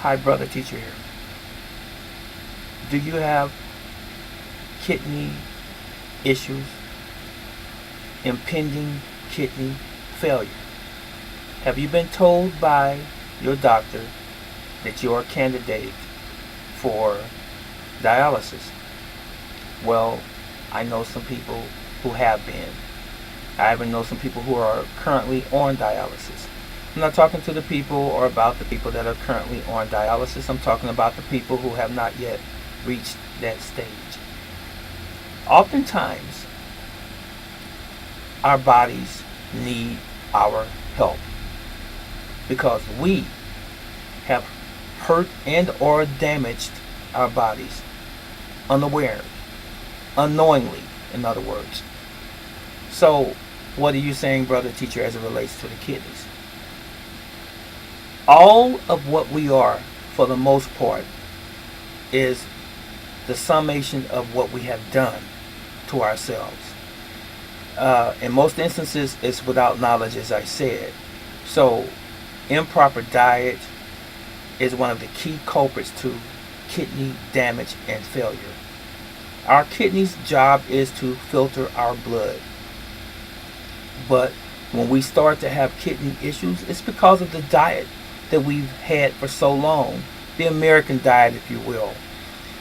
Hi, brother teacher here. Do you have kidney issues, impending kidney failure? Have you been told by your doctor that you are a candidate for dialysis? Well, I know some people who have been. I even know some people who are currently on dialysis. I'm not talking to the people or about the people that are currently on dialysis. I'm talking about the people who have not yet reached that stage. Oftentimes, our bodies need our help because we have hurt and or damaged our bodies unaware, unknowingly, in other words. So, what are you saying, brother teacher, as it relates to the kidneys? All of what we are, for the most part, is the summation of what we have done to ourselves. In most instances, it's without knowledge, as I said. So, improper diet is one of the key culprits to kidney damage and failure. Our kidney's job is to filter our blood. But when we start to have kidney issues, it's because of the diet that we've had for so long. The American diet, if you will.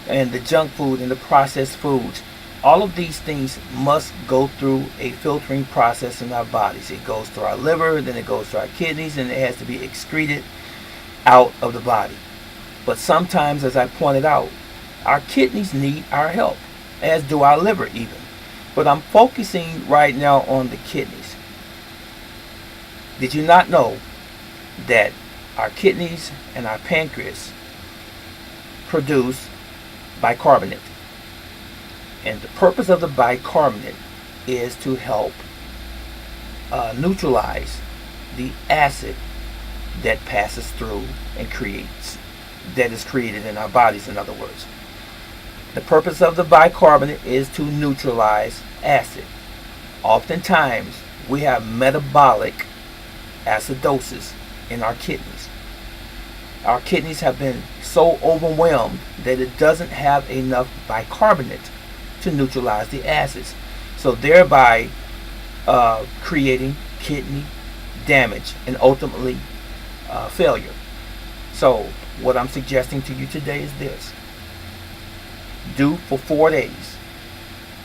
And the junk food and the processed foods. All of these things must go through a filtering process in our bodies. It goes to our liver, then it goes to our kidneys, and it has to be excreted out of the body. But sometimes, as I pointed out, our kidneys need our help, as do our liver even. But I'm focusing right now on the kidneys. Did you not know that our kidneys and our pancreas produce bicarbonate? And the purpose of the bicarbonate is to help neutralize the acid that passes through and that is created in our bodies, in other words. The purpose of the bicarbonate is to neutralize acid. Oftentimes, we have metabolic acidosis in our kidneys. Our kidneys have been so overwhelmed that it doesn't have enough bicarbonate to neutralize the acids, so thereby creating kidney damage and ultimately failure. So what I'm suggesting to you today is this: do for 4 days.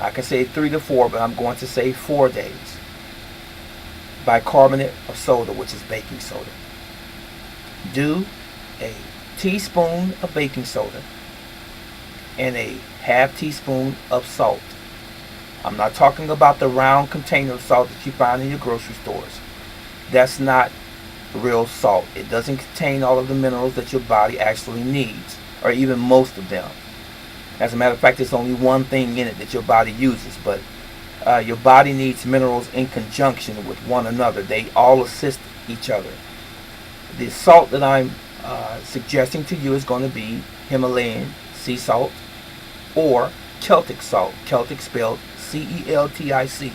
I can say 3 to 4, but I'm going to say 4 days. Bicarbonate of soda, which is baking soda. Do a teaspoon of baking soda and a half teaspoon of salt. I'm not talking about the round container of salt that you find in your grocery stores. That's not real salt. It doesn't contain all of the minerals that your body actually needs, or even most of them. As a matter of fact, there's only one thing in it that your body uses, but your body needs minerals in conjunction with one another. They all assist each other. The salt that I'm suggesting to you is going to be Himalayan sea salt or Celtic salt. Celtic spelled C-E-L-T-I-C.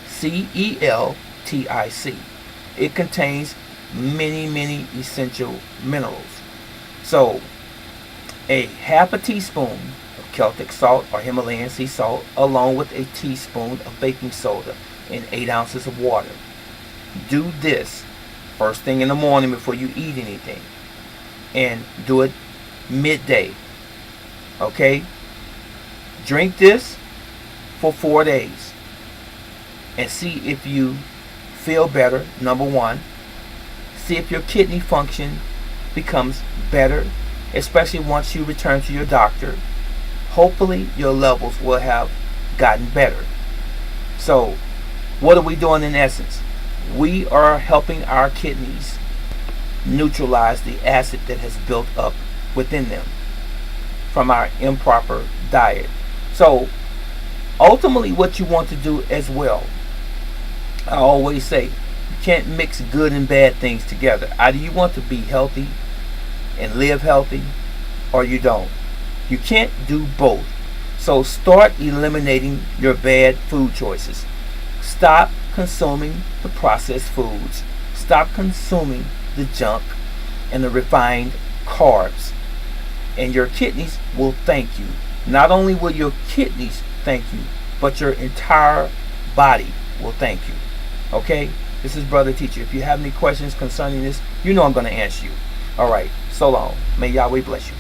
C-E-L-T-I-C. It contains many essential minerals. So, a half a teaspoon of Celtic salt or Himalayan sea salt, along with a teaspoon of baking soda and 8 ounces of water. Do this first thing in the morning before you eat anything, and do it midday. Okay? Drink this for 4 days and see if you feel better. Number one, see if your kidney function becomes better, especially once you return to your doctor. Hopefully your levels will have gotten better. So what are we doing in essence? We are helping our kidneys neutralize the acid that has built up within them from our improper diet. So ultimately what you want to do as well, I always say, you can't mix good and bad things together. Either you want to be healthy and live healthy, or you don't. You can't do both. So start eliminating your bad food choices. Stop consuming the processed foods. Stop consuming the junk and the refined carbs. And your kidneys will thank you. Not only will your kidneys thank you, but your entire body will thank you. Okay? This is Brother Teacher. If you have any questions concerning this, you know I'm going to answer you. All right. So long. May Yahweh bless you.